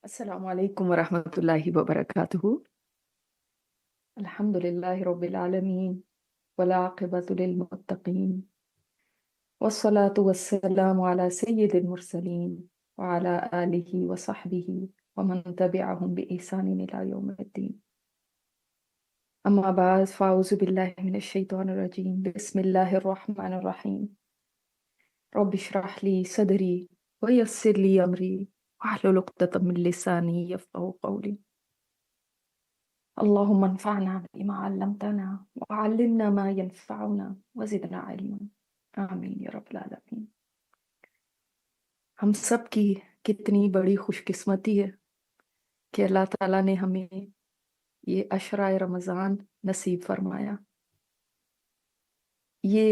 السلام علیکم ورحمۃ اللہ وبرکاتہ۔ الحمد للہ رب العالمین والعاقبۃ للمتقین والصلاة والسلام علی سید المرسلین وعلی آلہ وصحبہ ومن تبعہم بإحسان الی یوم الدین۔ اما بعد فاعوذ باللہ من الشیطان الرجیم، بسم اللہ الرحمن الرحیم۔ رب اشرح لی صدری ویسر لی امری واحلل عقدۃ من لسانی یفقہوا قولی۔ اللهم انفعنا بما علمتنا وعلمنا ما ينفعنا وزدنا علما، آمین یا رب العالمین۔ ہم سب کی کتنی بڑی خوش قسمتی ہے کہ اللہ تعالیٰ نے ہمیں یہ عشرہ رمضان نصیب فرمایا۔ یہ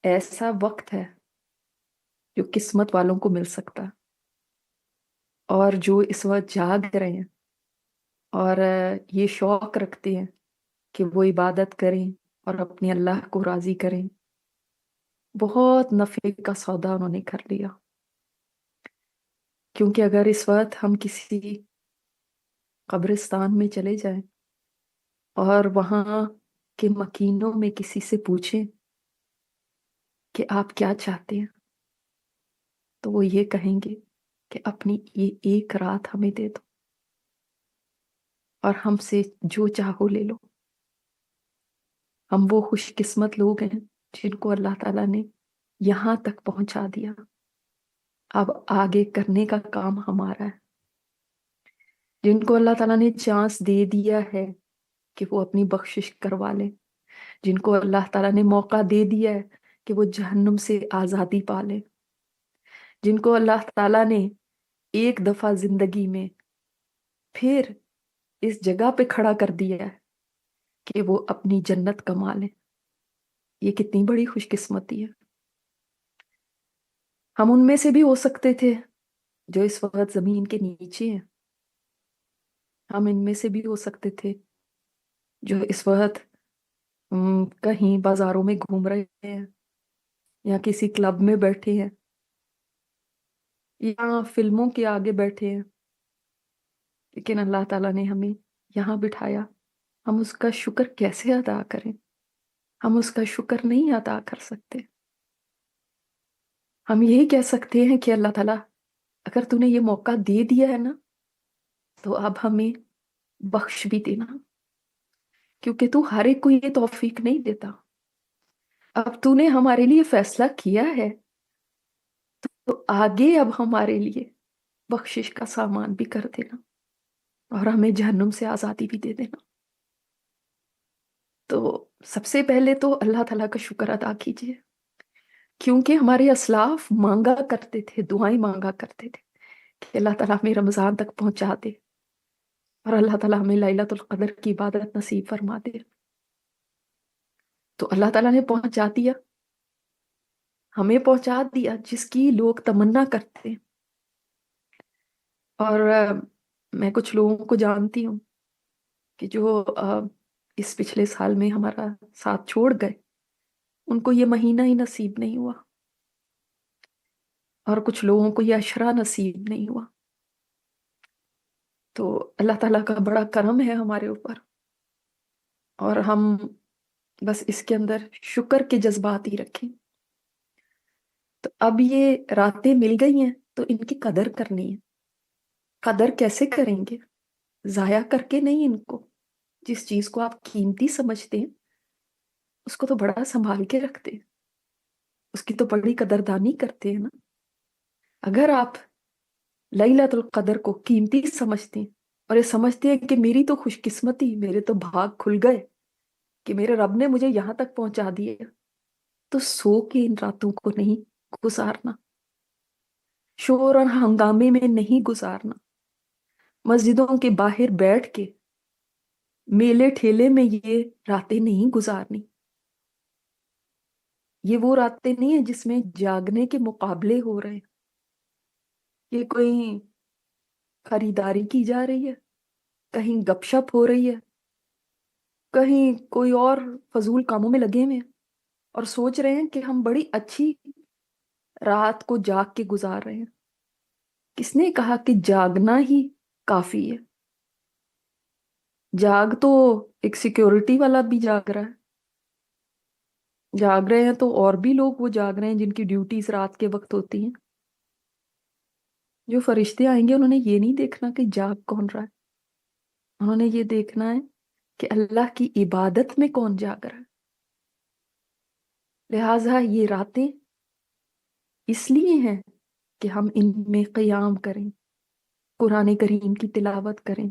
ایسا وقت ہے جو قسمت والوں کو مل سکتا، اور جو اس وقت جاگ رہے ہیں اور یہ شوق رکھتے ہیں کہ وہ عبادت کریں اور اپنے اللہ کو راضی کریں، بہت نفع کا سودا انہوں نے کر لیا۔ کیونکہ اگر اس وقت ہم کسی قبرستان میں چلے جائیں اور وہاں کے مکینوں میں کسی سے پوچھیں کہ آپ کیا چاہتے ہیں، تو وہ یہ کہیں گے کہ اپنی یہ ایک رات ہمیں دے دو اور ہم سے جو چاہو لے لو۔ ہم وہ خوش قسمت لوگ ہیں جن کو اللہ تعالیٰ نے یہاں تک پہنچا دیا۔ اب آگے کرنے کا کام ہمارا ہے۔ جن کو اللہ تعالیٰ نے چانس دے دیا ہے کہ وہ اپنی بخشش کروا لیں، جن کو اللہ تعالیٰ نے موقع دے دیا ہے کہ وہ جہنم سے آزادی پا لیں، جن کو اللہ تعالیٰ نے ایک دفعہ زندگی میں پھر اس جگہ پہ کھڑا کر دیا ہے کہ وہ اپنی جنت کما لیں، یہ کتنی بڑی خوش قسمتی ہے۔ ہم ان میں سے بھی ہو سکتے تھے جو اس وقت زمین کے نیچے ہیں، ہم ان میں سے بھی ہو سکتے تھے جو اس وقت کہیں بازاروں میں گھوم رہے ہیں یا کسی کلب میں بیٹھے ہیں یا فلموں کے آگے بیٹھے ہیں، لیکن اللہ تعالیٰ نے ہمیں یہاں بٹھایا۔ ہم اس کا شکر کیسے ادا کریں؟ ہم اس کا شکر نہیں ادا کر سکتے۔ ہم یہی کہہ سکتے ہیں کہ اللہ تعالیٰ اگر تو نے یہ موقع دے دیا ہے نا تو اب ہمیں بخش بھی دینا، کیونکہ تو ہر ایک کو یہ توفیق نہیں دیتا۔ اب تو نے ہمارے لیے فیصلہ کیا ہے تو آگے اب ہمارے لیے بخشش کا سامان بھی کر دینا اور ہمیں جہنم سے آزادی بھی دے دینا۔ تو سب سے پہلے تو اللہ تعالیٰ کا شکر ادا کیجیے، کیونکہ ہمارے اسلاف مانگا کرتے تھے، دعائیں مانگا کرتے تھے کہ اللہ تعالیٰ ہمیں رمضان تک پہنچا دے اور اللہ تعالیٰ ہمیں لیلۃ القدر کی عبادت نصیب فرما دے۔ تو اللہ تعالیٰ نے پہنچا دیا، ہمیں پہنچا دیا جس کی لوگ تمنا کرتے ہیں۔ اور میں کچھ لوگوں کو جانتی ہوں کہ جو اس پچھلے سال میں ہمارا ساتھ چھوڑ گئے، ان کو یہ مہینہ ہی نصیب نہیں ہوا، اور کچھ لوگوں کو یہ عشرہ نصیب نہیں ہوا۔ تو اللہ تعالیٰ کا بڑا کرم ہے ہمارے اوپر، اور ہم بس اس کے اندر شکر کے جذبات ہی رکھیں۔ تو اب یہ راتیں مل گئی ہیں تو ان کی قدر کرنی ہے۔ قدر کیسے کریں گے؟ ضائع کر کے نہیں ان کو۔ جس چیز کو آپ قیمتی سمجھتے ہیں اس کو تو بڑا سنبھال کے رکھتے ہیں، اس کی تو بڑی قدردانی کرتے ہیں نا۔ اگر آپ لیلۃ القدر کو قیمتی سمجھتے ہیں اور یہ سمجھتے ہیں کہ میری تو خوش قسمتی، میرے تو بھاگ کھل گئے کہ میرے رب نے مجھے یہاں تک پہنچا دیے، تو سو کے ان راتوں کو نہیں گزارنا، شور اور ہنگامے میں نہیں گزارنا، مسجدوں کے باہر بیٹھ کے میلے ٹھیلے میں یہ راتیں نہیں گزارنی۔ یہ وہ راتیں نہیں ہیں جس میں جاگنے کے مقابلے ہو رہے ہیں، یہ کوئی خریداری کی جا رہی ہے، کہیں گپ شپ ہو رہی ہے، کہیں کوئی اور فضول کاموں میں لگے ہوئے ہیں اور سوچ رہے ہیں کہ ہم بڑی اچھی رات کو جاگ کے گزار رہے ہیں۔ کس نے کہا کہ جاگنا ہی کافی ہے؟ جاگ تو ایک سیکیورٹی والا بھی جاگ رہا ہے، جاگ رہے ہیں تو اور بھی لوگ وہ جاگ رہے ہیں جن کی ڈیوٹیز رات کے وقت ہوتی ہیں۔ جو فرشتے آئیں گے انہوں نے یہ نہیں دیکھنا کہ جاگ کون رہا ہے، انہوں نے یہ دیکھنا ہے کہ اللہ کی عبادت میں کون جاگ رہا ہے۔ لہٰذا یہ راتیں اس لیے ہیں کہ ہم ان میں قیام کریں، قرآن کریم کی تلاوت کریں،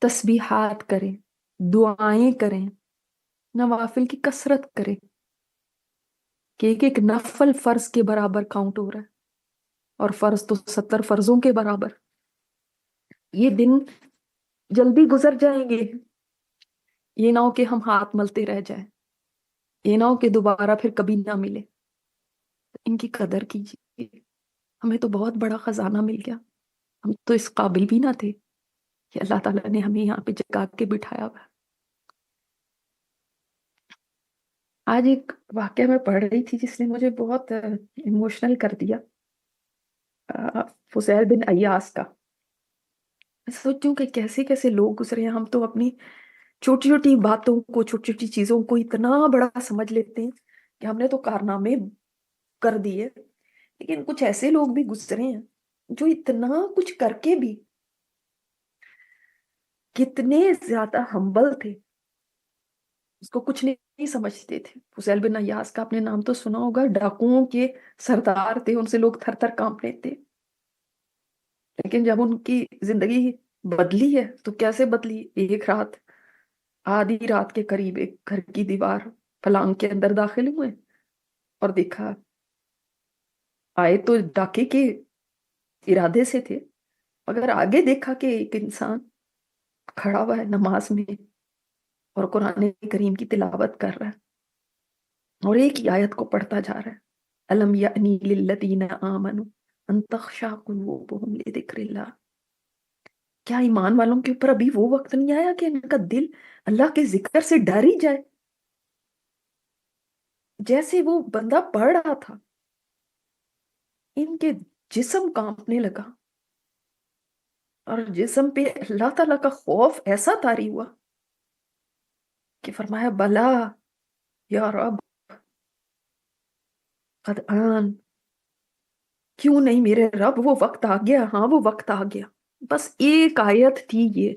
تسبیحات کریں، دعائیں کریں، نوافل کی کثرت کریں، کہ ایک ایک نفل فرض کے برابر کاؤنٹ ہو رہا ہے، اور فرض تو 70 فرضوں کے برابر۔ یہ دن جلدی گزر جائیں گے، یہ نہ ہو کہ ہم ہاتھ ملتے رہ جائیں، یہ نہ ہو کہ دوبارہ پھر کبھی نہ ملے۔ ان کی قدر کیجیے، ہمیں تو بہت بڑا خزانہ مل گیا، ہم تو اس قابل بھی نہ تھے کہ اللہ تعالیٰ نے ہمیں یہاں پہ جگا کے بٹھایا ہوا۔ آج ایک واقعہ میں پڑھ رہی تھی جس نے مجھے بہت ایموشنل کر دیا، فضیل بن ایاس کا۔ میں سوچوں کہ کیسے کیسے لوگ گزرے ہیں، ہم تو اپنی چھوٹی چھوٹی باتوں کو، چھوٹی چھوٹی چیزوں کو اتنا بڑا سمجھ لیتے ہیں کہ ہم نے تو کارنامے کر دیے، لیکن کچھ ایسے لوگ بھی گزرے ہیں جو اتنا کچھ کر کے بھی کتنے زیادہ ہمبل تھے، اس کو کچھ نہیں سمجھتے تھے۔ فضیل بن ایاس کا آپ نے نام تو سنا ہوگا، ڈاکوؤں کے سردار تھے، ان سے لوگ تھر تھر کانپتے تھے، لیکن جب ان کی زندگی بدلی ہے تو کیسے بدلی؟ ایک رات، آدھی رات کے قریب ایک گھر کی دیوار پھلانگ کے اندر داخل ہوئے اور دیکھا، آئے تو ڈاکے کے ارادے سے تھے، مگر آگے دیکھا کہ ایک انسان کھڑا ہوا ہے نماز میں اور قرآن کریم کی تلاوت کر رہا ہے، اور ایک ہی آیت کو پڑھتا جا رہا ہے، الم یعنی للذین آمنوا ان تخشع قلوبہم لذکر اللہ۔ کیا ایمان والوں کے اوپر ابھی وہ وقت نہیں آیا کہ ان کا دل اللہ کے ذکر سے ڈر ہی جائے؟ جیسے وہ بندہ پڑھ رہا تھا ان کے جسم کانپنے لگا، اور جسم پہ اللہ تعالیٰ کا خوف ایسا طاری ہوا کہ فرمایا بلا یا رب قد آن، کیوں نہیں میرے رب، وہ وقت آ گیا، ہاں وہ وقت آ گیا۔ بس ایک آیت تھی یہ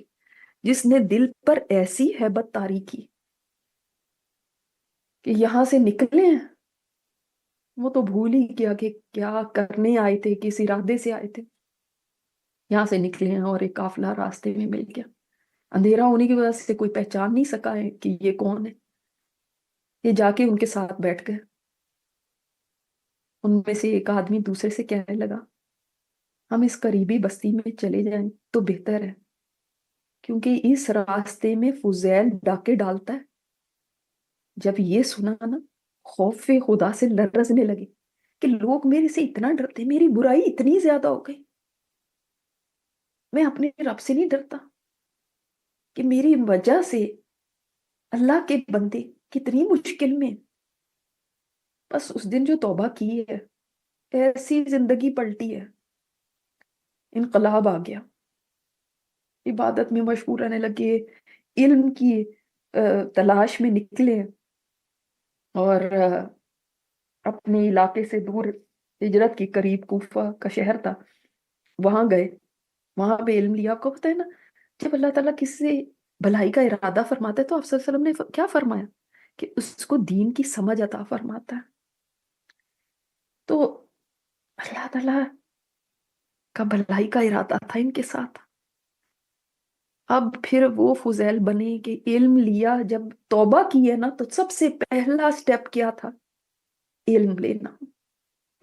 جس نے دل پر ایسی ہیبت طاری کی کہ یہاں سے نکلے ہیں، وہ تو بھول ہی گیا کہ کیا کرنے آئے تھے، کس ارادے سے آئے تھے۔ یہاں سے نکلے ہیں اور ایک قافلہ راستے میں مل گیا، اندھیرا ہونے کی وجہ سے کوئی پہچان نہیں سکا ہے کہ یہ کون ہے۔ یہ جا کے ان کے ساتھ بیٹھ گئے، ان میں سے ایک آدمی دوسرے سے کہنے لگا ہم اس قریبی بستی میں چلے جائیں تو بہتر ہے، کیونکہ اس راستے میں فضیل ڈاکے ڈالتا ہے۔ جب یہ سنا نا، خوف خدا سے لرزنے لگے کہ لوگ میرے سے اتنا ڈرتے، میری برائی اتنی زیادہ ہو گئی، میں اپنے رب سے نہیں ڈرتا کہ میری وجہ سے اللہ کے بندے کتنی مشکل میں۔ بس اس دن جو توبہ کی ہے، ایسی زندگی پلٹی ہے، انقلاب آ گیا، عبادت میں مشغول رہنے لگے، علم کی تلاش میں نکلے، اور اپنے علاقے سے دور ہجرت کی، قریب کوفہ کا شہر تھا، وہاں گئے، وہاں پہ علم لیا۔ آپ کو پتہ ہے نا، جب اللہ تعالیٰ کسی سے بھلائی کا ارادہ فرماتا ہے تو آپ صلی اللہ علیہ وسلم نے کیا فرمایا کہ اس کو دین کی سمجھ عطا فرماتا ہے۔ تو اللہ تعالیٰ کا بھلائی کا ارادہ تھا ان کے ساتھ۔ اب پھر وہ فضیل بنے کہ علم لیا، جب توبہ کی ہے نا تو سب سے پہلا سٹیپ کیا تھا؟ علم لینا،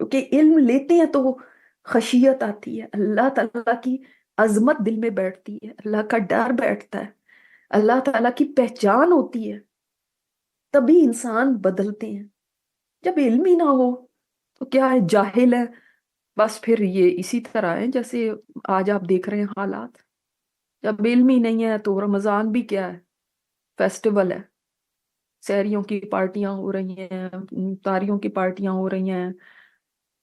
کیونکہ علم لیتے ہیں تو خشیت آتی ہے، اللہ تعالیٰ کی عظمت دل میں بیٹھتی ہے، اللہ کا ڈر بیٹھتا ہے، اللہ تعالیٰ کی پہچان ہوتی ہے، تبھی انسان بدلتے ہیں۔ جب علم ہی نہ ہو تو کیا ہے، جاہل ہے، بس پھر یہ اسی طرح ہے جیسے آج آپ دیکھ رہے ہیں حالات۔ جب علم ہی نہیں ہے تو رمضان بھی کیا ہے، فیسٹیول ہے، سحریوں کی پارٹیاں ہو رہی ہیں، تاریوں کی پارٹیاں ہو رہی ہیں،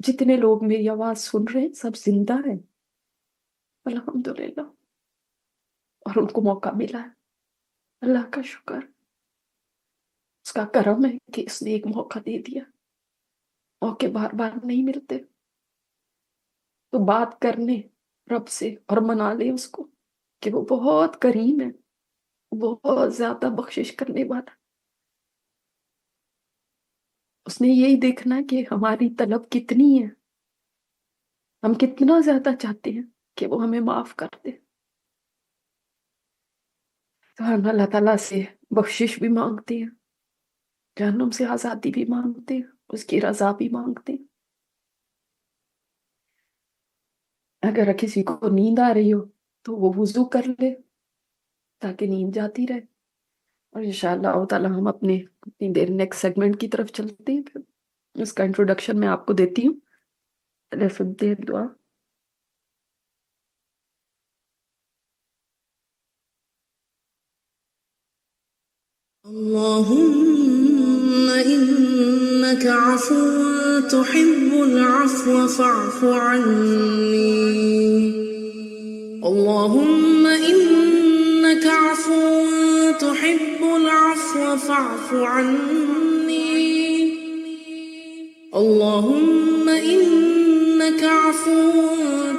جتنے لوگ میری آواز سن رہے ہیں سب زندہ ہیں الحمدللہ، اور ان کو موقع ملا ہے۔ اللہ کا شکر، اس کا کرم ہے کہ اس نے ایک موقع دے دیا۔ موقع بار بار نہیں ملتے، تو بات کرنے رب سے اور منا لے اس کو کہ وہ بہت کریم ہے، بہت زیادہ بخشش کرنے والا۔ اس نے یہی دیکھنا کہ ہماری طلب کتنی ہے، ہم کتنا زیادہ چاہتے ہیں کہ وہ ہمیں معاف کر دے۔ تو ہم اللہ تعالیٰ سے بخشش بھی مانگتے ہیں، جہنم سے آزادی بھی مانگتے ہیں، اس کی رضا بھی مانگتے ہیں۔ اگر کسی کو نیند آ رہی ہو تو وہ وضو کر لے تاکہ نیند جاتی رہے، اور انشاءاللہ تعالیٰ ہم اتنی دیر نیکسٹ سیگمنٹ کی طرف چلتے ہیں۔ پھر اس کا انٹروڈکشن میں آپ کو دیتی ہوں، پہلے سنتے ہیں دعا۔ اللهم إنك عفو تحب العفو فاعف عني. اللهم إنك عفو تحب العفو فاعف عني. اللهم إنك عفو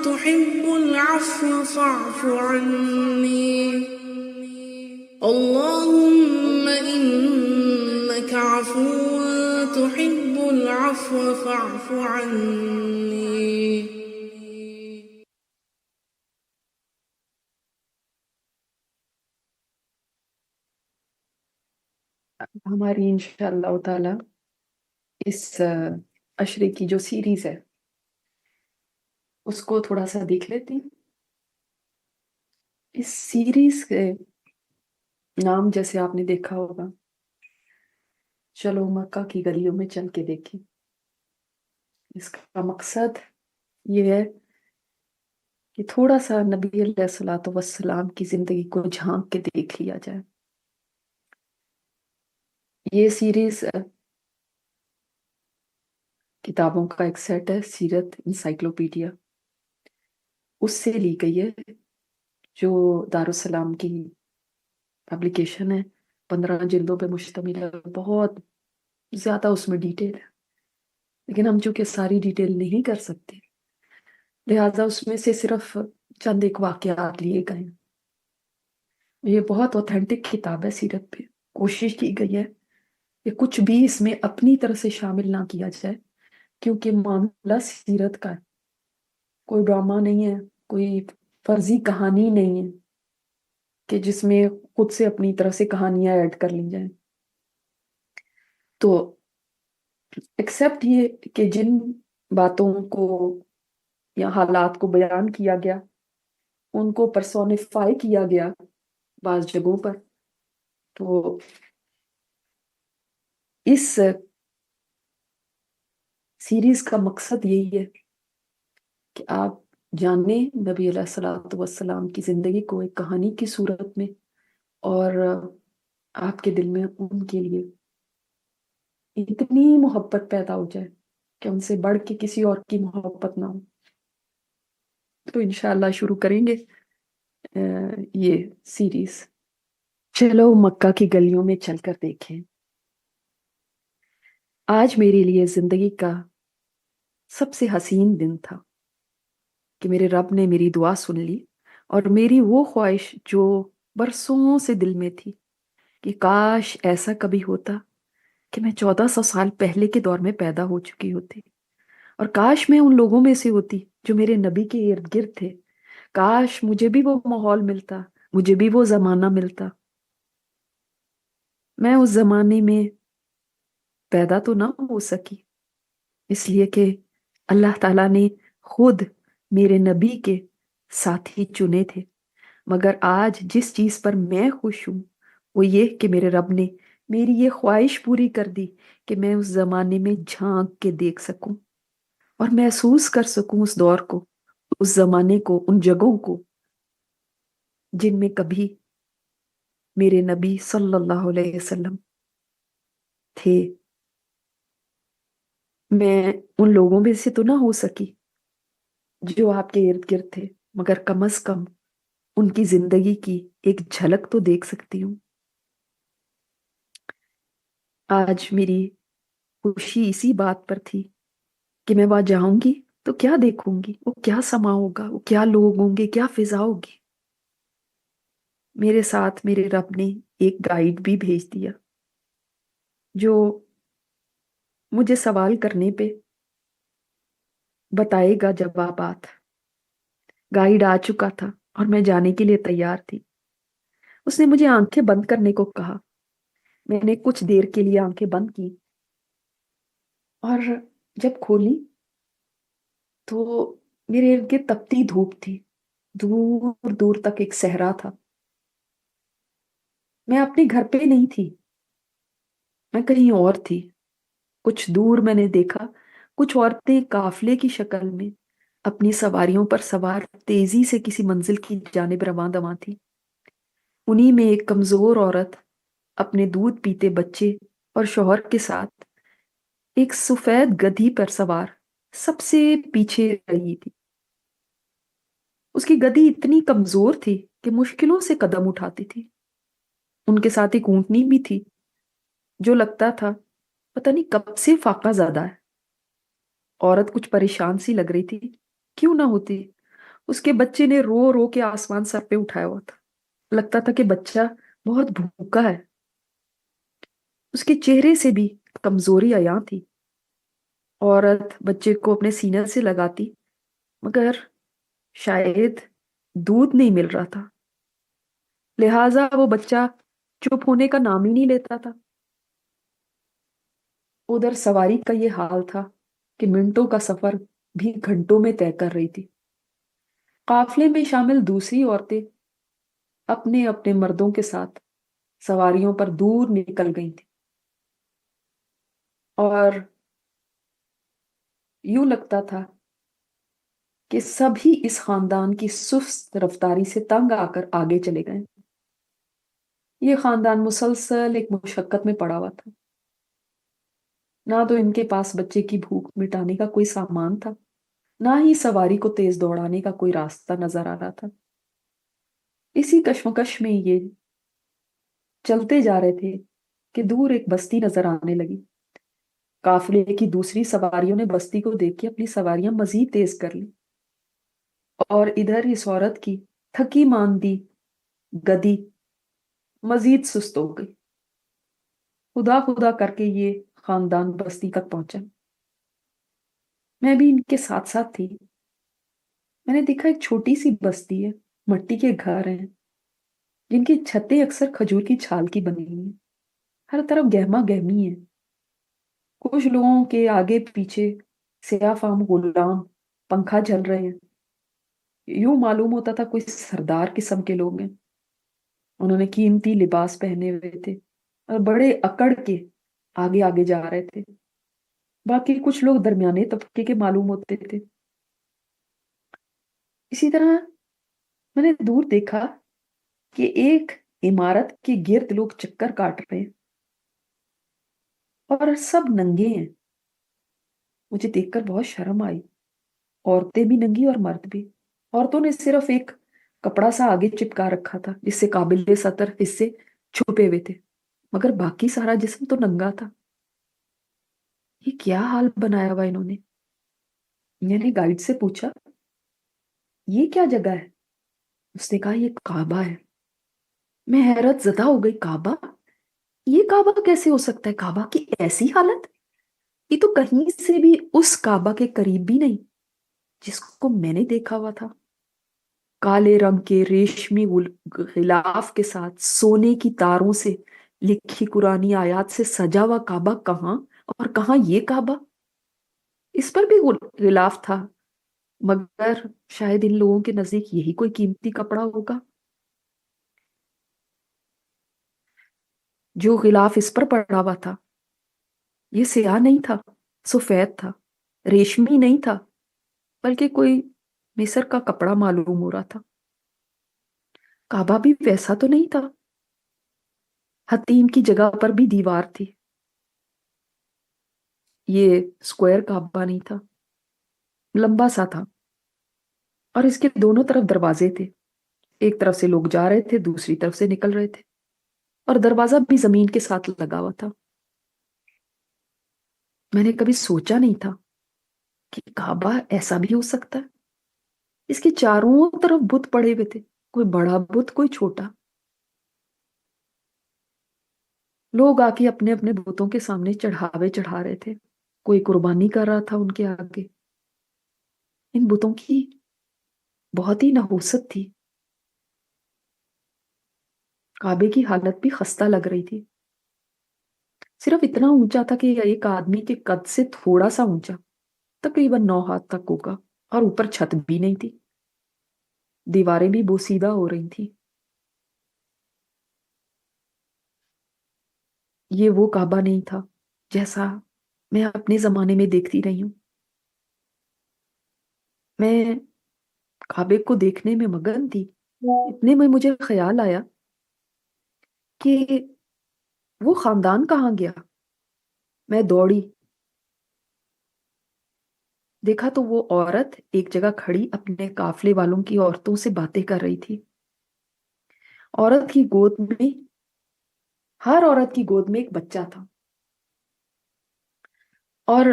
تحب العفو فاعف عني. اللهم إنك عفو تحب العفو فاعف عني. ہماری انشاءاللہ تعالیٰ اس عشرے کی جو سیریز ہے اس کو تھوڑا سا دیکھ لیتے ہیں۔ اس سیریز کے نام جیسے آپ نے دیکھا ہوگا، چلو مکہ کی گلیوں میں چل کے دیکھیں۔ اس کا مقصد یہ ہے کہ تھوڑا سا نبی علیہ الصلوۃ والسلام کی زندگی کو جھانک کے دیکھ لیا جائے۔ یہ سیریز کتابوں کا ایک سیٹ ہے، سیرت انسائکلوپیڈیا، اس سے لی گئی ہے، جو دارالسلام کی پبلیکیشن ہے، 15 جلدوں پہ مشتمل ہے۔ بہت زیادہ اس میں ڈیٹیل ہے، لیکن ہم چونکہ ساری ڈیٹیل نہیں کر سکتے، لہٰذا اس میں سے صرف چند ایک واقعات لیے گئے ہیں۔ یہ بہت اوتھینٹک کتاب ہے سیرت پہ، کوشش کی گئی ہے کہ کچھ بھی اس میں اپنی طرف سے شامل نہ کیا جائے، کیونکہ معاملہ سیرت کا ہے، کوئی ڈرامہ نہیں ہے، کوئی فرضی کہانی نہیں ہے کہ جس میں خود سے اپنی طرف سے کہانیاں ایڈ کر لی جائیں۔ تو ایکسیپٹ یہ کہ جن باتوں کو یا حالات کو بیان کیا گیا، ان کو پرسونیفائی کیا گیا بعض جگہوں پر، تو اس سیریز کا مقصد یہی ہے کہ آپ جانیں نبی علیہ الصلوۃ والسلام کی زندگی کو ایک کہانی کی صورت میں، اور آپ کے دل میں ان کے لیے اتنی محبت پیدا ہو جائے کہ ان سے بڑھ کے کسی اور کی محبت نہ ہو۔ تو انشاءاللہ شروع کریں گے یہ سیریز۔ چلو مکہ کی گلیوں میں چل کر دیکھیں۔ آج میرے لیے زندگی کا سب سے حسین دن تھا کہ میرے رب نے میری دعا سن لی، اور میری وہ خواہش جو برسوں سے دل میں تھی کہ کاش ایسا کبھی ہوتا کہ میں 1400 سال پہلے کے دور میں پیدا ہو چکی ہوتی، اور کاش میں ان لوگوں میں سے ہوتی جو میرے نبی کے ارد گرد تھے، کاش مجھے بھی وہ ماحول ملتا، مجھے بھی وہ زمانہ ملتا۔ میں اس زمانے میں پیدا تو نہ ہو سکی، اس لیے کہ اللہ تعالیٰ نے خود میرے نبی کے ساتھی چنے تھے، مگر آج جس چیز پر میں خوش ہوں وہ یہ کہ میرے رب نے میری یہ خواہش پوری کر دی کہ میں اس زمانے میں جھانک کے دیکھ سکوں اور محسوس کر سکوں اس دور کو، اس زمانے کو، ان جگہوں کو جن میں کبھی میرے نبی صلی اللہ علیہ وسلم تھے۔ میں ان لوگوں میں سے تو نہ ہو سکی جو آپ کے ارد گرد تھے، مگر کم از کم ان کی زندگی کی ایک جھلک تو دیکھ سکتی ہوں۔ آج میری خوشی اسی بات پر تھی کہ میں وہاں جاؤں گی تو کیا دیکھوں گی، وہ کیا سما ہوگا، وہ کیا لوگ ہوں گے، کیا فضا ہوگی۔ میرے ساتھ میرے رب نے ایک گائیڈ بھی بھیج دیا جو مجھے سوال کرنے پہ بتائے گا جوابات۔ گائیڈ آ چکا تھا اور میں جانے کے لیے تیار تھی۔ اس نے مجھے آنکھیں بند کرنے کو کہا۔ میں نے کچھ دیر کے لیے آنکھیں بند کی اور جب کھولی تو میرے ارد گرد تپتی دھوپ تھی، دور دور تک ایک صحرا تھا۔ میں اپنے گھر پہ نہیں تھی، میں کہیں اور تھی۔ کچھ دور میں نے دیکھا کچھ عورتیں قافلے کی شکل میں اپنی سواریوں پر سوار تیزی سے کسی منزل کی جانب رواں دواں تھی۔ انہی میں ایک کمزور عورت اپنے دودھ پیتے بچے اور شوہر کے ساتھ ایک سفید گدھی پر سوار سب سے پیچھے رہی تھی۔ اس کی گدھی اتنی کمزور تھی کہ مشکلوں سے قدم اٹھاتی تھی۔ ان کے ساتھ ایک اونٹنی بھی تھی جو لگتا تھا پتہ نہیں کب سے فاقہ زدہ ہے۔ عورت کچھ پریشان سی لگ رہی تھی، کیوں نہ ہوتی؟ اس کے بچے نے رو رو کے آسمان سر پہ اٹھایا ہوا تھا، لگتا تھا کہ بچہ بہت بھوکا ہے۔ اس کے چہرے سے بھی کمزوری عیاں تھی۔ عورت بچے کو اپنے سینے سے لگاتی مگر شاید دودھ نہیں مل رہا تھا، لہٰذا وہ بچہ چپ ہونے کا نام ہی نہیں لیتا تھا۔ ادھر سواری کا یہ حال تھا کہ منٹوں کا سفر بھی گھنٹوں میں طے کر رہی تھی۔ قافلے میں شامل دوسری عورتیں اپنے اپنے مردوں کے ساتھ سواریوں پر دور نکل گئی تھی اور یوں لگتا تھا کہ سبھی اس خاندان کی سست رفتاری سے تنگ آ کر آگے چلے گئے۔ یہ خاندان مسلسل ایک مشقت میں پڑا ہوا تھا۔ نہ تو ان کے پاس بچے کی بھوک مٹانے کا کوئی سامان تھا، نہ ہی سواری کو تیز دوڑانے کا کوئی راستہ نظر آ رہا تھا۔ اسی کشمکش میں یہ چلتے جا رہے تھے کہ دور ایک بستی نظر آنے لگی۔ قافلے کی دوسری سواریوں نے بستی کو دیکھ کے اپنی سواریاں مزید تیز کر لی اور ادھر اس عورت کی تھکی ماندی گدی مزید سست ہو گئی۔ خدا خدا کر کے یہ خاندان بستی تک پہنچا۔ میں بھی ان کے ساتھ ساتھ تھی۔ میں نے دیکھا ایک چھوٹی سی بستی ہے، مٹی کے گھر ہیں جن کی چھتیں اکثر کھجور کی چھال کی بنی ہوئی ہیں۔ ہر طرف گہما گہمی ہے۔ کچھ لوگوں کے آگے پیچھے سیاہ فام غلام پنکھا جل رہے ہیں۔ یوں معلوم ہوتا تھا کوئی سردار قسم کے لوگ ہیں۔ انہوں نے قیمتی لباس پہنے ہوئے تھے اور بڑے اکڑ کے آگے آگے جا رہے تھے۔ باقی کچھ لوگ درمیانے طبقے کے معلوم ہوتے تھے۔ اسی طرح میں نے دور دیکھا کہ ایک عمارت کے گرد لوگ چکر کاٹ رہے ہیں اور سب ننگے ہیں۔ مجھے دیکھ کر بہت شرم آئی۔ عورتیں بھی ننگی اور مرد بھی۔ عورتوں نے صرف ایک کپڑا سا آگے چپکا رکھا تھا جس سے قابل ستر حصے چھپے ہوئے تھے، مگر باقی سارا جسم تو ننگا تھا۔ یہ کیا حال بنایا ہوا انہوں نے؟ میں نے گائیڈ سے پوچھا یہ کیا جگہ ہے؟ اس نے کہا یہ کعبہ ہے۔ میں حیرت زدہ ہو گئی، کعبہ؟ یہ کعبہ کیسے ہو سکتا ہے؟ کعبہ کی ایسی حالت؟ یہ تو کہیں سے بھی اس کعبہ کے قریب بھی نہیں جس کو میں نے دیکھا ہوا تھا۔ کالے رنگ کے ریشمی غلاف کے ساتھ سونے کی تاروں سے لکھی قرآنی آیات سے سجا ہوا کعبہ کہاں، اور کہاں یہ کعبہ؟ اس پر بھی غلاف تھا، مگر شاید ان لوگوں کے نزدیک یہی کوئی قیمتی کپڑا ہوگا۔ جو غلاف اس پر پڑا ہوا تھا یہ سیاہ نہیں تھا، سفید تھا، ریشمی نہیں تھا، بلکہ کوئی مصر کا کپڑا معلوم ہو رہا تھا۔ کعبہ بھی ویسا تو نہیں تھا۔ حتیم کی جگہ پر بھی دیوار تھی۔ یہ اسکوائر کعبہ نہیں تھا، لمبا سا تھا، اور اس کے دونوں طرف دروازے تھے. ایک طرف سے لوگ جا رہے تھے، دوسری طرف سے نکل رہے تھے، اور دروازہ بھی زمین کے ساتھ لگا ہوا تھا. میں نے کبھی سوچا نہیں تھا کہ کعبہ ایسا بھی ہو سکتا ہے. اس کے چاروں طرف بت پڑے ہوئے تھے، کوئی بڑا بت کوئی چھوٹا. لوگ آ کے اپنے اپنے بتوں کے سامنے چڑھاوے چڑھا رہے تھے، کوئی قربانی کر رہا تھا ان کے آگے. ان بتوں کی بہت ہی نحوست تھی. کعبے کی حالت بھی خستہ لگ رہی تھی. صرف اتنا اونچا تھا کہ ایک آدمی کے قد سے تھوڑا سا اونچا، تقریباً 9 ہاتھ تک ہوگا، اور اوپر چھت بھی نہیں تھی. دیواریں بھی بوسیدہ ہو رہی تھی. یہ وہ کعبہ نہیں تھا جیسا میں اپنے زمانے میں دیکھتی رہی ہوں. میں کعبے کو دیکھنے میں مگن تھی. اتنے میں مجھے خیال آیا کہ وہ خاندان کہاں گیا. میں دوڑی، دیکھا تو وہ عورت ایک جگہ کھڑی اپنے قافلے والوں کی عورتوں سے باتیں کر رہی تھی. عورت کی گود میں، ہر عورت کی گود میں ایک بچہ تھا، اور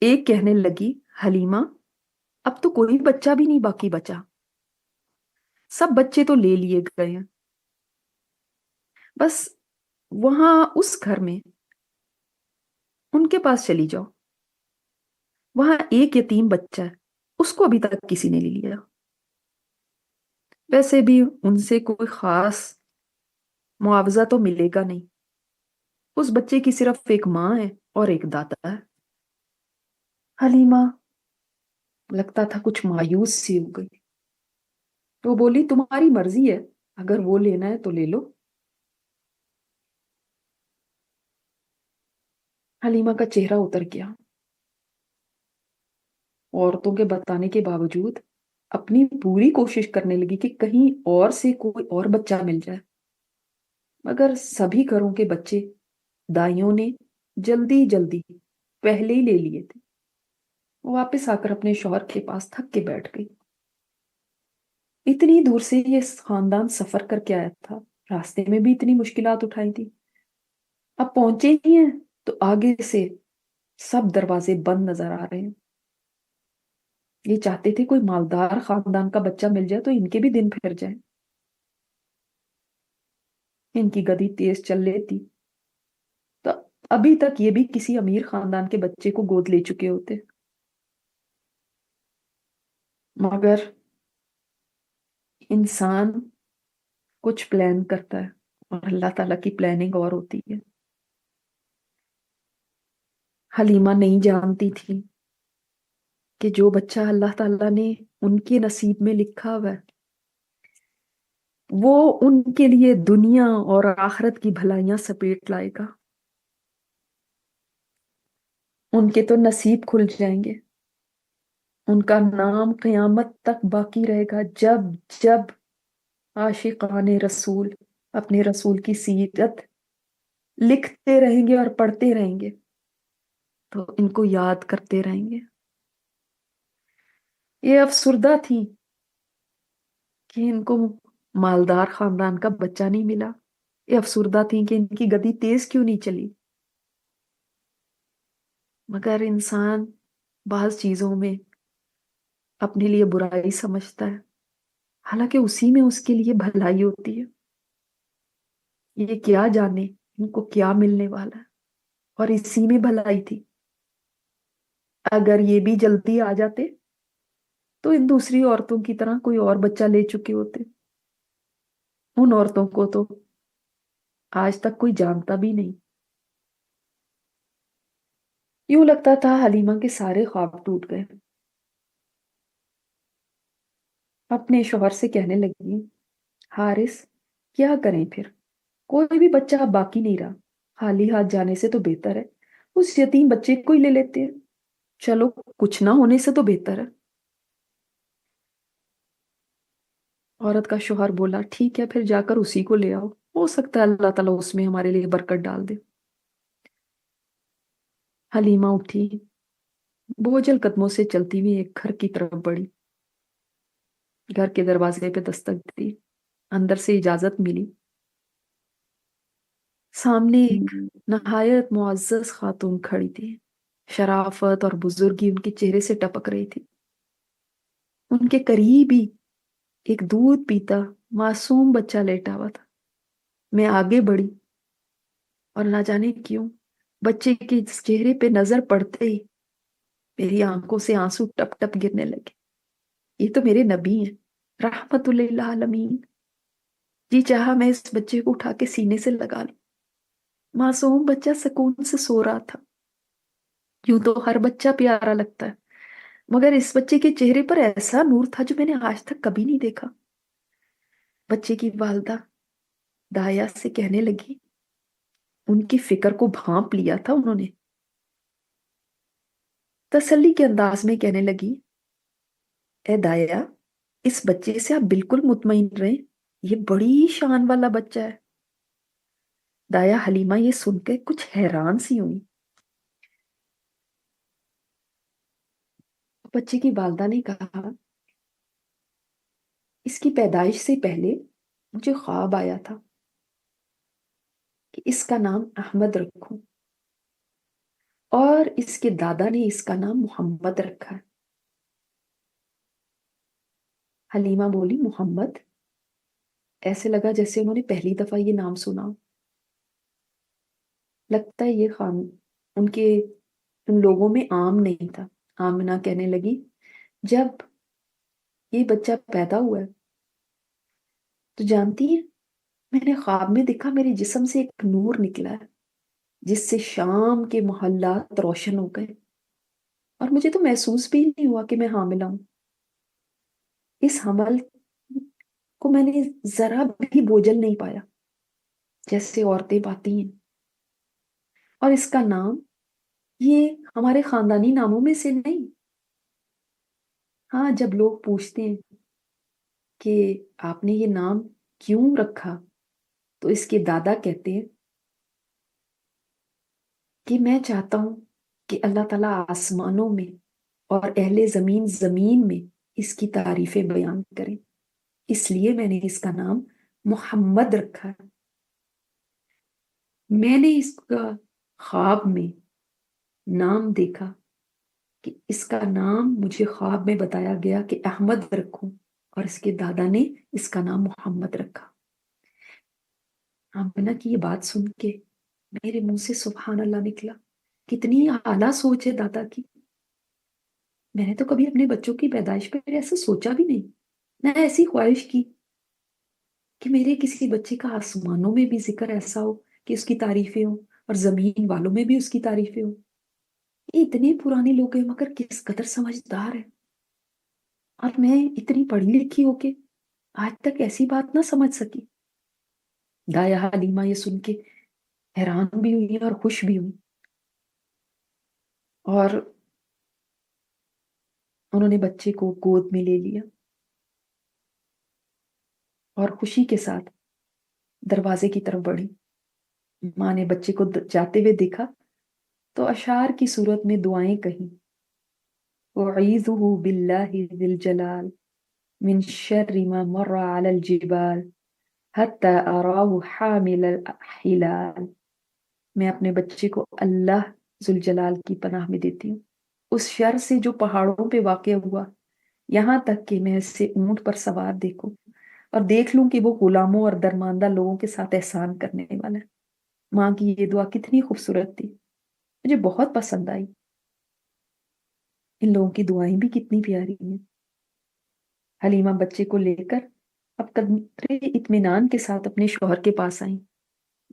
ایک کہنے لگی، حلیمہ اب تو کوئی بچہ بھی نہیں باقی بچا، سب بچے تو لے لیے گئے ہیں. بس وہاں اس گھر میں ان کے پاس چلی جاؤ، وہاں ایک یتیم بچہ ہے، اس کو ابھی تک کسی نے لے لیا. ویسے بھی ان سے کوئی خاص معاوضہ تو ملے گا نہیں، اس بچے کی صرف ایک ماں ہے اور ایک دادا ہے. حلیمہ لگتا تھا کچھ مایوس سی ہو گئی. تو بولی، تمہاری مرضی ہے، اگر وہ لینا ہے تو لے لو. حلیمہ کا چہرہ اتر گیا. عورتوں کے بتانے کے باوجود اپنی پوری کوشش کرنے لگی کہ کہیں اور سے کوئی اور بچہ مل جائے، مگر سبھی گھروں کے بچے دائیوں نے جلدی جلدی پہلے ہی لے لیے تھے. وہ واپس آ کر اپنے شوہر کے پاس تھک کے بیٹھ گئی. اتنی دور سے یہ خاندان سفر کر کے آیا تھا، راستے میں بھی اتنی مشکلات اٹھائی تھی. اب پہنچے ہی ہیں تو آگے سے سب دروازے بند نظر آ رہے ہیں. یہ چاہتے تھے کوئی مالدار خاندان کا بچہ مل جائے تو ان کے بھی دن پھر جائیں. ان کی گدی تیز چل لیتی تو ابھی تک یہ بھی کسی امیر خاندان کے بچے کو گود لے چکے ہوتے. مگر انسان کچھ پلان کرتا ہے اور اللہ تعالیٰ کی پلاننگ اور ہوتی ہے. حلیمہ نہیں جانتی تھی کہ جو بچہ اللہ تعالیٰ نے ان کے نصیب میں لکھا ہوا ہے وہ ان کے لیے دنیا اور آخرت کی بھلائیاں سپیٹ لائے گا. ان کے تو نصیب کھل جائیں گے، ان کا نام قیامت تک باقی رہے گا. جب جب عاشقان رسول اپنے رسول کی سیرت لکھتے رہیں گے اور پڑھتے رہیں گے تو ان کو یاد کرتے رہیں گے. یہ افسردہ تھی کہ ان کو مالدار خاندان کا بچہ نہیں ملا. یہ افسردہ تھی کہ ان کی گدی تیز کیوں نہیں چلی. مگر انسان بعض چیزوں میں اپنے لیے برائی سمجھتا ہے، حالانکہ اسی میں اس کے لیے بھلائی ہوتی ہے. یہ کیا جانے ان کو کیا ملنے والا ہے، اور اسی میں بھلائی تھی. اگر یہ بھی جلدی آ جاتے تو ان دوسری عورتوں کی طرح کوئی اور بچہ لے چکے ہوتے. ان عورتوں کو تو آج تک کوئی جانتا بھی نہیں. یوں لگتا تھا حلیمہ کے سارے خواب ٹوٹ گئے. اپنے شوہر سے کہنے لگی، حارث کیا کریں پھر، کوئی بھی بچہ اب باقی نہیں رہا، خالی ہاتھ جانے سے تو بہتر ہے اس یتیم بچے کو ہی لے لیتے ہیں. چلو کچھ نہ ہونے سے تو بہتر ہے. عورت کا شوہر بولا، ٹھیک ہے پھر جا کر اسی کو لے آؤ، ہو سکتا ہے اللہ تعالیٰ اس میں ہمارے لیے برکت ڈال دے. حلیمہ اٹھی، بوجھل قدموں سے چلتی ہوئی ایک گھر کی طرف بڑھی، گھر کے دروازے پہ دستک دی، اندر سے اجازت ملی۔ سامنے ایک نہایت معزز خاتون کھڑی تھی، شرافت اور بزرگی ان کے چہرے سے ٹپک رہی تھی۔ ان کے قریب ہی ایک دودھ پیتا معصوم بچہ لیٹا ہوا تھا۔ میں آگے بڑھی اور نہ جانے کیوں بچے کے چہرے پہ نظر پڑتے ہی میری آنکھوں سے آنسو ٹپ ٹپ گرنے لگے۔ یہ تو میرے نبی ہیں، رحمت للعالمین۔ جی چاہا میں اس بچے کو اٹھا کے سینے سے لگا لوں۔ معصوم بچہ سکون سے سو رہا تھا۔ یوں تو ہر بچہ پیارا لگتا ہے، مگر اس بچے کے چہرے پر ایسا نور تھا جو میں نے آج تک کبھی نہیں دیکھا۔ بچے کی والدہ دایا سے کہنے لگی، ان کی فکر کو بھانپ لیا تھا انہوں نے، تسلی کے انداز میں کہنے لگی، اے دایا، اس بچے سے آپ بالکل مطمئن رہیں، یہ بڑی شان والا بچہ ہے۔ دایا حلیمہ یہ سن کے کچھ حیران سی ہوئی۔ بچے کی والدہ نے کہا، اس کی پیدائش سے پہلے مجھے خواب آیا تھا کہ اس کا نام احمد رکھوں، اور اس کے دادا نے اس کا نام محمد رکھا ہے۔ حلیمہ بولی، محمد؟ ایسے لگا جیسے انہوں نے پہلی دفعہ یہ نام سنا۔ لگتا ہے یہ خان ان لوگوں میں عام نہیں تھا۔ آمنہ کہنے لگی، جب یہ بچہ پیدا ہوا ہے تو جانتی ہے، میں نے خواب میں دیکھا میرے جسم سے ایک نور نکلا ہے جس سے شام کے محلات روشن ہو گئے، اور مجھے تو محسوس بھی نہیں ہوا کہ میں حاملہ ہوں۔ اس حمل کو میں نے ذرا بھی بوجھل نہیں پایا جیسے عورتیں پاتی ہیں، اور اس کا نام یہ ہمارے خاندانی ناموں میں سے نہیں۔ ہاں، جب لوگ پوچھتے ہیں کہ آپ نے یہ نام کیوں رکھا تو اس کے دادا کہتے ہیں کہ میں چاہتا ہوں کہ اللہ تعالیٰ آسمانوں میں اور اہل زمین زمین میں اس کی تعریفیں بیان کریں، اس لیے میں نے اس کا نام محمد رکھا۔ میں نے اس کا خواب میں نام دیکھا کہ اس کا نام مجھے خواب میں بتایا گیا کہ احمد رکھوں، اور اس کے دادا نے اس کا نام محمد رکھا۔ آمنہ کی یہ بات سن کے میرے منہ سے سبحان اللہ نکلا۔ کتنی اعلیٰ سوچ ہے دادا کی۔ میں نے تو کبھی اپنے بچوں کی پیدائش پہ ایسا سوچا بھی نہیں، نہ ایسی خواہش کی کہ میرے کسی بچے کا آسمانوں میں بھی ذکر ایسا ہو کہ اس کی تعریفیں ہوں، اور زمین والوں میں بھی اس کی تعریفیں ہوں۔ یہ اتنے پرانے لوگ ہیں مگر کس قدر سمجھدار ہے، اور میں اتنی پڑھی لکھی ہو کے آج تک ایسی بات نہ سمجھ سکی۔ دایا حلیمہ یہ سن کے حیران بھی ہوئی اور خوش بھی ہوئی، اور انہوں نے بچے کو گود میں لے لیا اور خوشی کے ساتھ دروازے کی طرف بڑھی۔ ماں نے بچے کو جاتے ہوئے دیکھا تو اشعار کی صورت میں دعائیں کہیں، اعیذہ باللہ ذی الجلال من شر ما مر علی الجبال حتی اراہ حامل الحلال۔ میں اپنے بچے کو اللہ ذوالجلال کی پناہ میں دیتی ہوں اس شر سے جو پہاڑوں پہ واقع ہوا، یہاں تک کہ میں اسے اونٹ پر سوار دیکھوں اور دیکھ لوں کہ وہ غلاموں اور درماندہ لوگوں کے ساتھ احسان کرنے والا ہے۔ ماں کی یہ دعا کتنی خوبصورت تھی، مجھے بہت پسند آئی۔ ان لوگوں کی دعائیں بھی کتنی پیاری ہیں۔ حلیمہ بچے کو لے کر اب قدرے اطمینان کے ساتھ اپنے شوہر کے پاس آئیں۔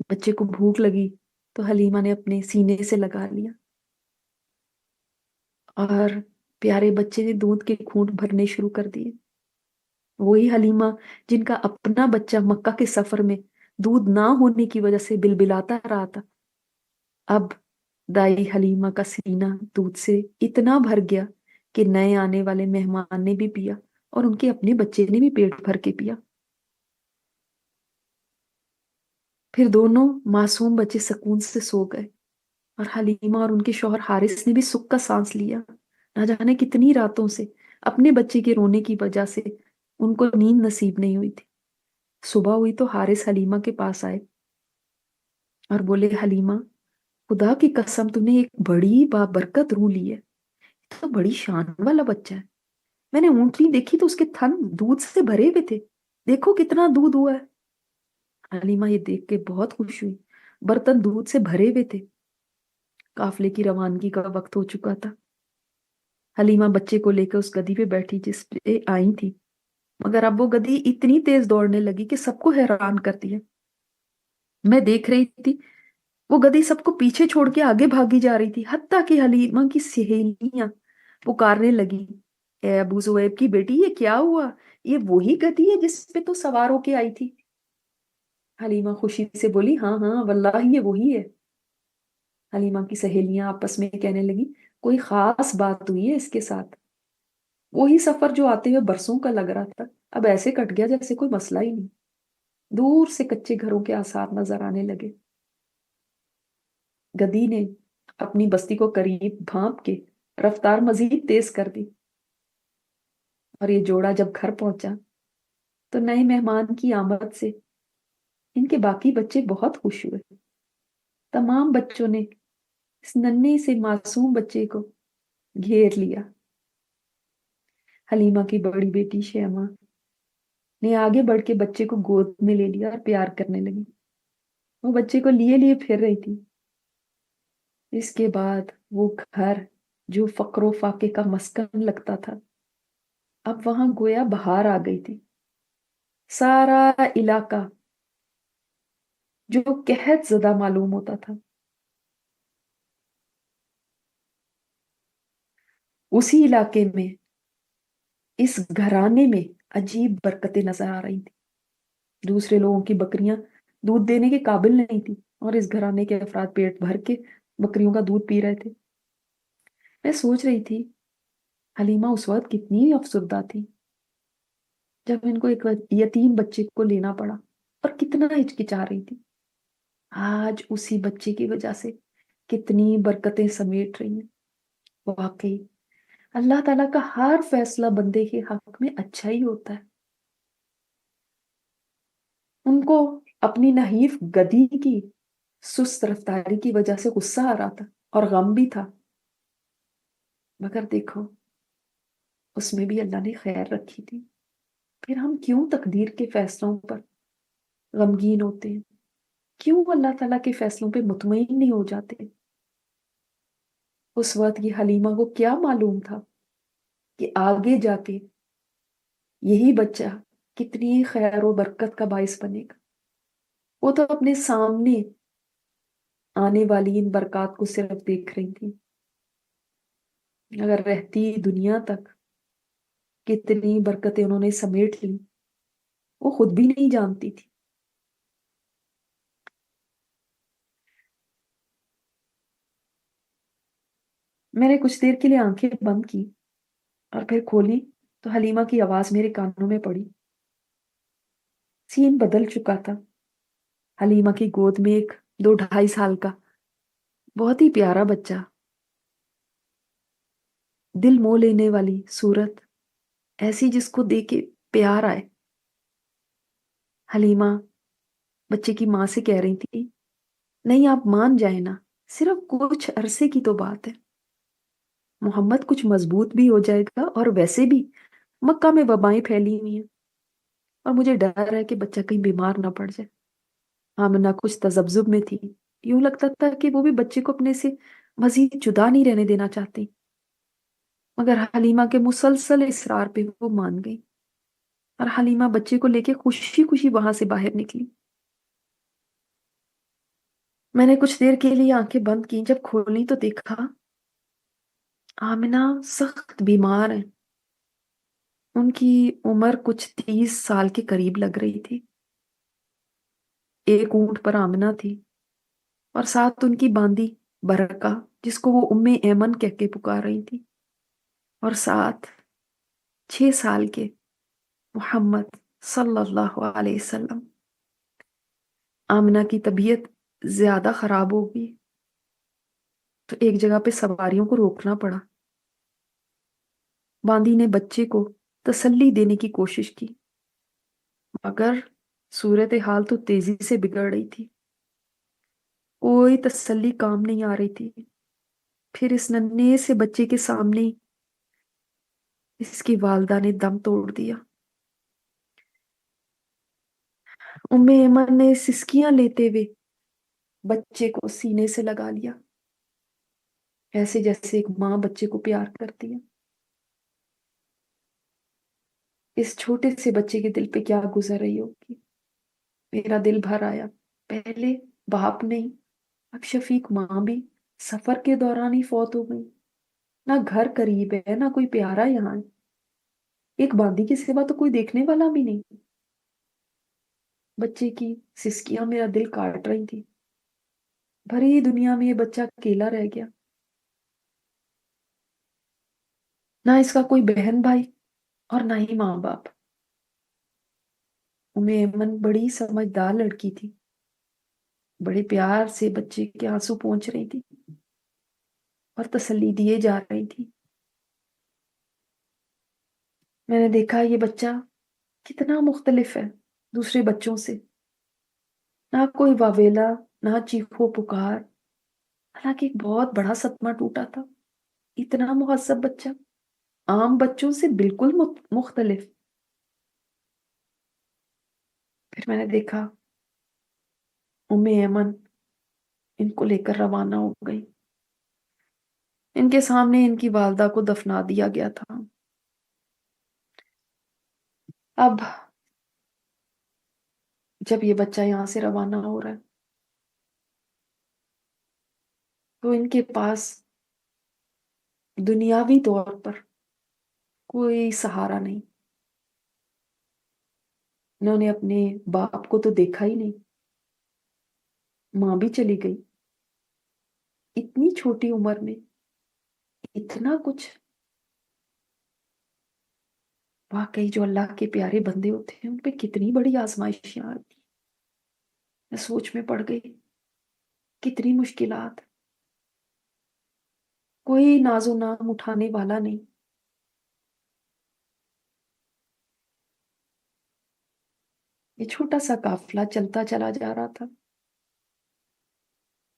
بچے کو بھوک لگی تو حلیمہ نے اپنے سینے سے لگا لیا، اور پیارے بچے نے دودھ کے گھونٹ بھرنے شروع کر دیے۔ وہی حلیمہ جن کا اپنا بچہ مکہ کے سفر میں دودھ نہ ہونے کی وجہ سے بلبلاتا رہا تھا، اب دائی حلیمہ کا سینہ دودھ سے اتنا بھر گیا کہ نئے آنے والے مہمان نے بھی پیا اور ان کے اپنے بچے نے بھی پیٹ بھر کے پیا۔ پھر دونوں معصوم بچے سکون سے سو گئے۔ اور حلیمہ اور ان کے شوہر حارث نے بھی سکھ کا سانس لیا. نہ جانے کتنی راتوں سے اپنے بچے کے رونے کی وجہ سے ان کو نیند نصیب نہیں ہوئی تھی. صبح ہوئی تو حارث حلیمہ کے پاس آئے اور بولے، حلیمہ خدا کی قسم تو نے ایک بڑی بابرکت روح لی ہے، تو بڑی شان والا بچہ ہے. میں نے اونٹنی دیکھی تو اس کے تھن دودھ سے بھرے ہوئے تھے، دیکھو کتنا دودھ ہوا ہے. حلیمہ یہ دیکھ کے بہت خوش ہوئی. برتن دودھ سے بھرے ہوئے تھے. قافلے کی روانگی کا وقت ہو چکا تھا. حلیمہ بچے کو لے کر اس گدی پہ بیٹھی جس پہ آئی تھی، مگر اب وہ گدی اتنی تیز دوڑنے لگی کہ سب کو حیران کر دیا. میں دیکھ رہی تھی وہ گدی سب کو پیچھے چھوڑ کے آگے بھاگی جا رہی تھی، حتیٰ کہ حلیمہ کی سہیلیاں پکارنے لگی، اے ابو زویب کی بیٹی یہ کیا ہوا؟ یہ وہی گدی ہے جس پہ تو سوار ہو کے آئی تھی. حلیمہ خوشی سے بولی، ہاں ہاں واللہ یہ وہی ہے. حلیمہ کی سہیلیاں آپس میں کہنے لگی، کوئی خاص بات ہوئی ہے اس کے ساتھ. وہی سفر جو آتے ہوئے برسوں کا لگ رہا تھا اب ایسے کٹ گیا جیسے کوئی مسئلہ ہی نہیں. دور سے کچے گھروں کے آثار نظر آنے لگے. گدی نے اپنی بستی کو قریب بھانپ کے رفتار مزید تیز کر دی، اور یہ جوڑا جب گھر پہنچا تو نئے مہمان کی آمد سے ان کے باقی بچے بہت خوش ہوئے. تمام بچوں نے اس ننھے سے معصوم بچے کو گھیر لیا. حلیمہ کی بڑی بیٹی شیمہ نے آگے بڑھ کے بچے کو گود میں لے لیا اور پیار کرنے لگی. وہ بچے کو لیے لیے پھر رہی تھی. اس کے بعد وہ گھر جو فقر و فاقے کا مسکن لگتا تھا اب وہاں گویا بہار آ گئی تھی. سارا علاقہ جو قحط زدہ معلوم ہوتا تھا اسی علاقے میں اس گھرانے میں عجیب برکتیں نظر آ رہی تھی. دوسرے لوگوں کی بکریاں دودھ دینے کے قابل نہیں تھی اور اس گھرانے کے افراد پیٹ بھر کے بکریوں کا دودھ پی رہے تھے. میں سوچ رہی تھی حلیمہ اس وقت کتنی افسردہ تھی جب ان کو ایک یتیم بچے کو لینا پڑا اور کتنا ہچکچا رہی تھی. آج اسی بچے کی وجہ سے کتنی برکتیں سمیٹ رہی ہیں. واقعی اللہ تعالیٰ کا ہر فیصلہ بندے کے حق میں اچھا ہی ہوتا ہے. ان کو اپنی نحیف گدی کی سست رفتاری کی وجہ سے غصہ آ رہا تھا اور غم بھی تھا، مگر دیکھو اس میں بھی اللہ نے خیر رکھی تھی. پھر ہم کیوں تقدیر کے فیصلوں پر غمگین ہوتے ہیں؟ کیوں اللہ تعالیٰ کے فیصلوں پہ مطمئن نہیں ہو جاتے؟ اس وقت یہ حلیمہ کو کیا معلوم تھا کہ آگے جا کے یہی بچہ کتنی خیر و برکت کا باعث بنے گا. وہ تو اپنے سامنے آنے والی ان برکات کو صرف دیکھ رہی تھی. اگر رہتی دنیا تک کتنی برکتیں انہوں نے سمیٹ لی وہ خود بھی نہیں جانتی تھی. میں نے کچھ دیر کے لیے آنکھیں بند کی اور پھر کھولی تو حلیمہ کی آواز میرے کانوں میں پڑی. سین بدل چکا تھا. حلیمہ کی گود میں ایک 2-2.5 سال کا بہت ہی پیارا بچہ، دل مو لینے والی صورت، ایسی جس کو دیکھ کے پیار آئے. حلیمہ بچے کی ماں سے کہہ رہی تھی، نہیں آپ مان جائیں نا، صرف کچھ عرصے کی تو بات ہے. محمد کچھ مضبوط بھی ہو جائے گا، اور ویسے بھی مکہ میں وبائیں پھیلی ہوئی ہیں اور مجھے ڈر ہے کہ بچہ کہیں بیمار نہ پڑ جائے. آمنہ کچھ تذبذب میں تھی. یوں لگتا تھا کہ وہ بھی بچے کو اپنے سے مزید جدا نہیں رہنے دینا چاہتی، مگر حلیمہ کے مسلسل اصرار پہ وہ مان گئی اور حلیمہ بچے کو لے کے خوشی خوشی وہاں سے باہر نکلی. میں نے کچھ دیر کے لیے آنکھیں بند کی. جب کھولی تو دیکھا آمنہ سخت بیمار ہے. ان کی عمر کچھ 30 سال کے قریب لگ رہی تھی. ایک اونٹ پر آمنہ تھی اور ساتھ ان کی باندی برکہ جس کو وہ ام ایمن کہہ کے پکار رہی تھی، اور ساتھ 6 سال کے محمد صلی اللہ علیہ وسلم. آمنہ کی طبیعت زیادہ خراب ہو گئی. تو ایک جگہ پہ سواریوں کو روکنا پڑا. باندی نے بچے کو تسلی دینے کی کوشش کی، مگر صورتحال تو تیزی سے بگڑ رہی تھی. کوئی تسلی کام نہیں آ رہی تھی. پھر اس ننھے سے بچے کے سامنے اس کی والدہ نے دم توڑ دیا. ام ایمن نے سسکیاں لیتے ہوئے بچے کو سینے سے لگا لیا، ایسے جیسے ایک ماں بچے کو پیار کرتی ہے. اس چھوٹے سے بچے کے دل پہ کیا گزر رہی ہوگی. میرا دل بھر آیا. پہلے باپ نہیں، اب شفیق ماں بھی سفر کے دوران ہی فوت ہو گئی. نہ گھر قریب ہے، نہ کوئی پیارا یہاں ہے. ایک باندی کے سوا تو کوئی دیکھنے والا بھی نہیں. بچے کی سسکیاں میرا دل کاٹ رہی تھی. بھری دنیا میں یہ بچہ اکیلا رہ گیا. نہ اس کا کوئی بہن بھائی اور نہ ہی ماں باپ. ام ایمن بڑی سمجھدار لڑکی تھی. بڑے پیار سے بچے کے آنسو پہنچ رہی تھی اور تسلی دیے جا رہی تھی. میں نے دیکھا یہ بچہ کتنا مختلف ہے دوسرے بچوں سے. نہ کوئی واویلا، نہ چیخو پکار. حالانکہ ایک بہت بڑا صدمہ ٹوٹا تھا. اتنا مہذب بچہ، عام بچوں سے بالکل مختلف. پھر میں نے دیکھا ام ایمن ان کو لے کر روانہ ہو گئی. ان کے سامنے ان کی والدہ کو دفنا دیا گیا تھا. اب جب یہ بچہ یہاں سے روانہ ہو رہا ہے تو ان کے پاس دنیاوی طور پر کوئی سہارا نہیں. انہوں نے اپنے باپ کو تو دیکھا ہی نہیں. ماں بھی چلی گئی. اتنی چھوٹی عمر میں اتنا کچھ. واقعی جو اللہ کے پیارے بندے ہوتے ہیں ان پہ کتنی بڑی آزمائشیں آتی. میں سوچ میں پڑ گئی. کتنی مشکلات. کوئی ناز و نام اٹھانے والا نہیں. یہ چھوٹا سا قافلہ چلتا چلا جا رہا تھا.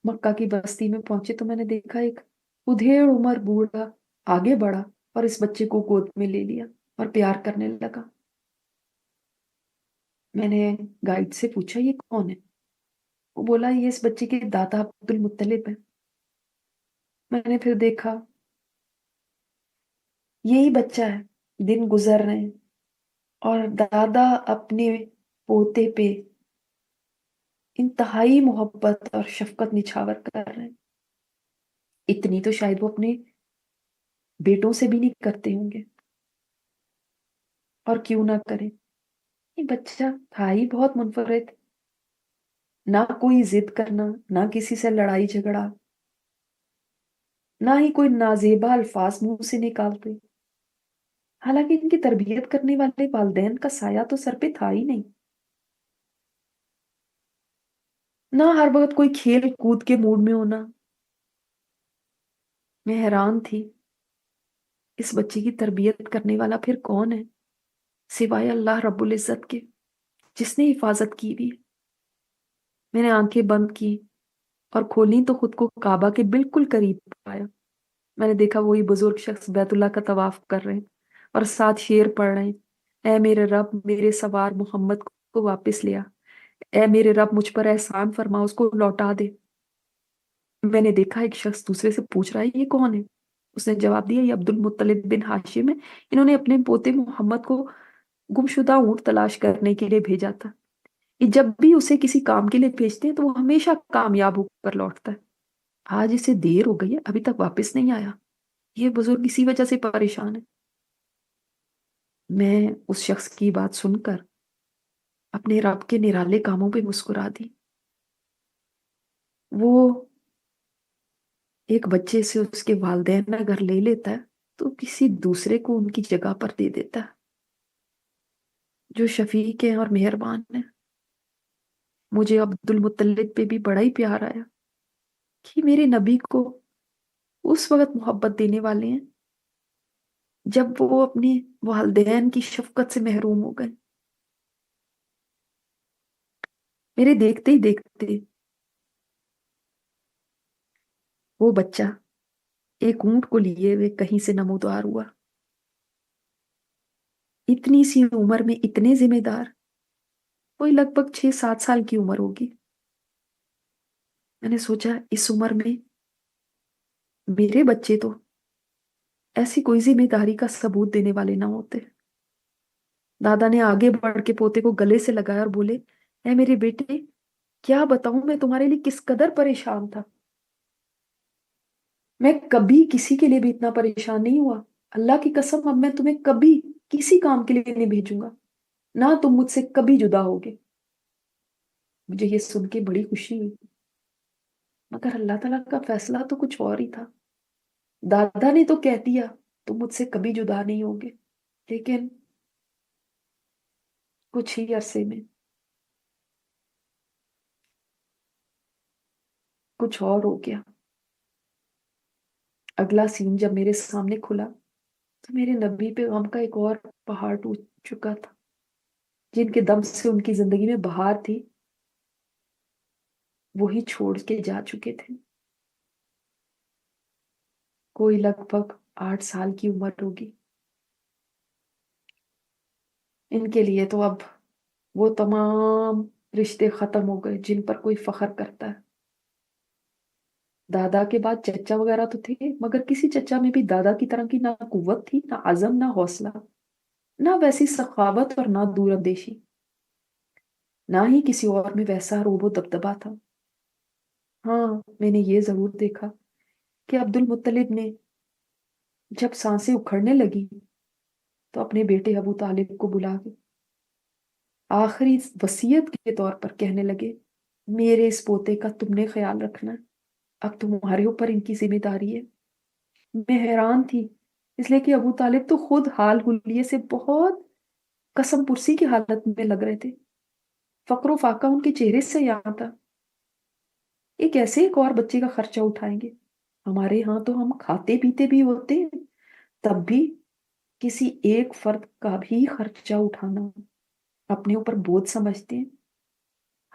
مکہ کی بستی میں پہنچے تو میں نے دیکھا ایک ادھیڑ عمر بوڑھا آگے بڑھا اور اس بچے کو گود میں لے لیا اور پیار کرنے لگا. میں نے گائیڈ سے پوچھا یہ کون ہے؟ وہ بولا یہ اس بچے کے دادا عبد المطلب ہے. میں نے پھر دیکھا یہی بچہ ہے. دن گزر رہے ہیں اور دادا اپنے پوتے پہ انتہائی محبت اور شفقت نچھاور کر رہے ہیں. اتنی تو شاید وہ اپنے بیٹوں سے بھی نہیں کرتے ہوں گے. اور کیوں نہ کریں. یہ بچہ تھا ہی بہت منفرد. نہ کوئی ضد کرنا، نہ کسی سے لڑائی جھگڑا، نہ ہی کوئی نازیبا الفاظ منہ سے نکالتے. حالانکہ ان کی تربیت کرنے والے والدین کا سایہ تو سر پہ تھا ہی نہیں. نہ ہر وقت کوئی کھیل کود کے موڈ میں ہونا. میں حیران تھی اس بچے کی تربیت کرنے والا پھر کون ہے سوائے اللہ رب العزت کے جس نے حفاظت کی بھی. میں نے آنکھیں بند کی اور کھولی تو خود کو کعبہ کے بالکل قریب پایا. میں نے دیکھا وہی بزرگ شخص بیت اللہ کا طواف کر رہے ہیں اور ساتھ شعر پڑھ رہے ہیں. اے میرے رب میرے سوار محمد کو واپس لیا. اے میرے رب مجھ پر احسان فرما، اس کو لوٹا دے. میں نے دیکھا ایک شخص دوسرے سے پوچھ رہا ہے یہ کون ہے. اس نے جواب دیا یہ عبد المطلب بن ہاشم ہے. انہوں نے اپنے پوتے محمد کو گمشدہ اونٹ تلاش کرنے کے لیے بھیجا تھا. یہ جب بھی اسے کسی کام کے لیے بھیجتے ہیں تو وہ ہمیشہ کامیاب ہو کر لوٹتا ہے. آج اسے دیر ہو گئی ہے، ابھی تک واپس نہیں آیا. یہ بزرگ اسی وجہ سے پریشان ہے. میں اس شخص کی بات سن کر اپنے رب کے نرالے کاموں پہ مسکرا دی. وہ ایک بچے سے اس کے والدین اگر لے لیتا ہے تو کسی دوسرے کو ان کی جگہ پر دے دیتا ہے. جو شفیق ہیں اور مہربان ہیں. مجھے عبد المطلب پہ بھی بڑا ہی پیار آیا کہ میرے نبی کو اس وقت محبت دینے والے ہیں جب وہ اپنے والدین کی شفقت سے محروم ہو گئے. میرے دیکھتے ہی دیکھتے وہ بچہ ایک اونٹ کو لیے ہوئے کہیں سے نمودار ہوا. اتنی سی عمر میں اتنے ذمہ دار. کوئی لگ بھگ 6-7 سال کی عمر ہوگی. میں نے سوچا اس عمر میں میرے بچے تو ایسی کوئی ذمہ داری کا ثبوت دینے والے نہ ہوتے. دادا نے آگے بڑھ کے پوتے کو گلے سے لگایا اور بولے, اے میرے بیٹے, کیا بتاؤں میں تمہارے لیے کس قدر پریشان تھا. میں کبھی کسی کے لیے بھی اتنا پریشان نہیں ہوا. اللہ کی قسم, اب میں تمہیں کبھی کسی کام کے لیے نہیں بھیجوں گا, نہ تم مجھ سے کبھی جدا ہوگے. مجھے یہ سن کے بڑی خوشی ہوئی, مگر اللہ تعالیٰ کا فیصلہ تو کچھ اور ہی تھا. دادا نے تو کہہ دیا تم مجھ سے کبھی جدا نہیں ہوگے, لیکن کچھ ہی عرصے میں کچھ اور ہو گیا. اگلا سین جب میرے سامنے کھلا تو میرے نبی پہ غم کا ایک اور پہاڑ ٹوٹ چکا تھا. جن کے دم سے ان کی زندگی میں بہار تھی, وہی چھوڑ کے جا چکے تھے. کوئی لگ بھگ 8 سال کی عمر ہوگی. ان کے لیے تو اب وہ تمام رشتے ختم ہو گئے جن پر کوئی فخر کرتا ہے. دادا کے بعد چچا وغیرہ تو تھے, مگر کسی چچا میں بھی دادا کی طرح کی نہ قوت تھی, نہ عزم, نہ حوصلہ, نہ ویسی سخاوت اور نہ دور اندیشی. نہ ہی کسی اور میں ویسا روب و دبدبا تھا. ہاں, میں نے یہ ضرور دیکھا کہ عبد المطلب نے جب سانسیں اکھڑنے لگی تو اپنے بیٹے ابو طالب کو بلا کے آخری وصیت کے طور پر کہنے لگے, میرے اس پوتے کا تم نے خیال رکھنا ہے, اب تمہارے اوپر ان کی ذمہ داری ہے. میں حیران تھی, اس لیے کہ ابو طالب تو خود حال حلیے سے بہت قسم پرسی کی حالت میں لگ رہے تھے. فقر و فاقہ ان کے چہرے سے یاد تھا. ایک ایسے ایک اور بچے کا خرچہ اٹھائیں گے؟ ہمارے ہاں تو ہم کھاتے پیتے بھی ہوتے ہیں, تب بھی کسی ایک فرد کا بھی خرچہ اٹھانا اپنے اوپر بوجھ سمجھتے ہیں.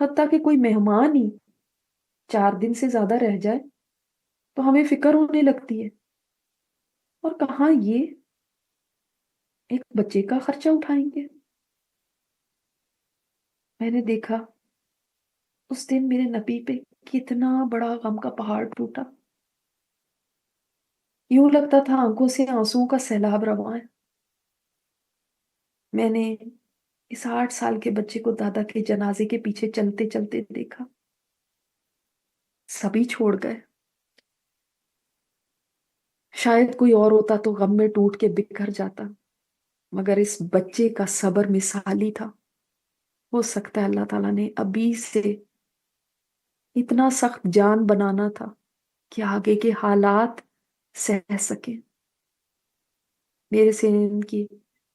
حتیٰ کہ کوئی مہمان ہی 4 دن سے زیادہ رہ جائے تو ہمیں فکر ہونے لگتی ہے, اور کہاں یہ ایک بچے کا خرچہ اٹھائیں گے. میں نے دیکھا اس دن میرے نبی پہ کتنا بڑا غم کا پہاڑ ٹوٹا. یوں لگتا تھا آنکھوں سے آنسوؤں کا سیلاب رواں ہے. میں نے اس 8 سال کے بچے کو دادا کے جنازے کے پیچھے چلتے چلتے دیکھا. سبھی چھوڑ گئے. شاید کوئی اور ہوتا تو غم میں ٹوٹ کے بکھر جاتا, مگر اس بچے کا صبر مثالی تھا. ہو سکتا ہے اللہ تعالیٰ نے ابھی سے اتنا سخت جان بنانا تھا کہ آگے کے حالات سہ سکے. میرے سے ان کی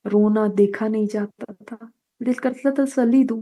رونا دیکھا نہیں جاتا تھا. دل کرتا تھا تسلی دوں,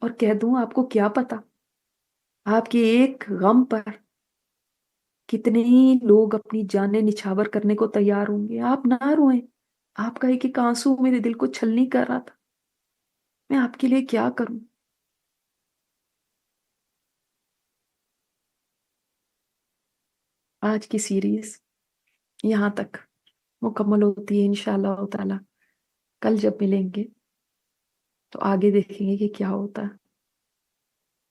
اور کہہ دوں آپ کو کیا پتا آپ کے ایک غم پر کتنے ہی لوگ اپنی جانیں نچھاور کرنے کو تیار ہوں گے. آپ نہ روئیں, آپ کا ایک ایک آنسو میرے دل کو چھلنی کر رہا تھا. میں آپ کے لیے کیا کروں. آج کی سیریز یہاں تک مکمل ہوتی ہے انشاءاللہ تعالی. کل جب ملیں گے تو آگے دیکھیں گے کہ کیا ہوتا ہے.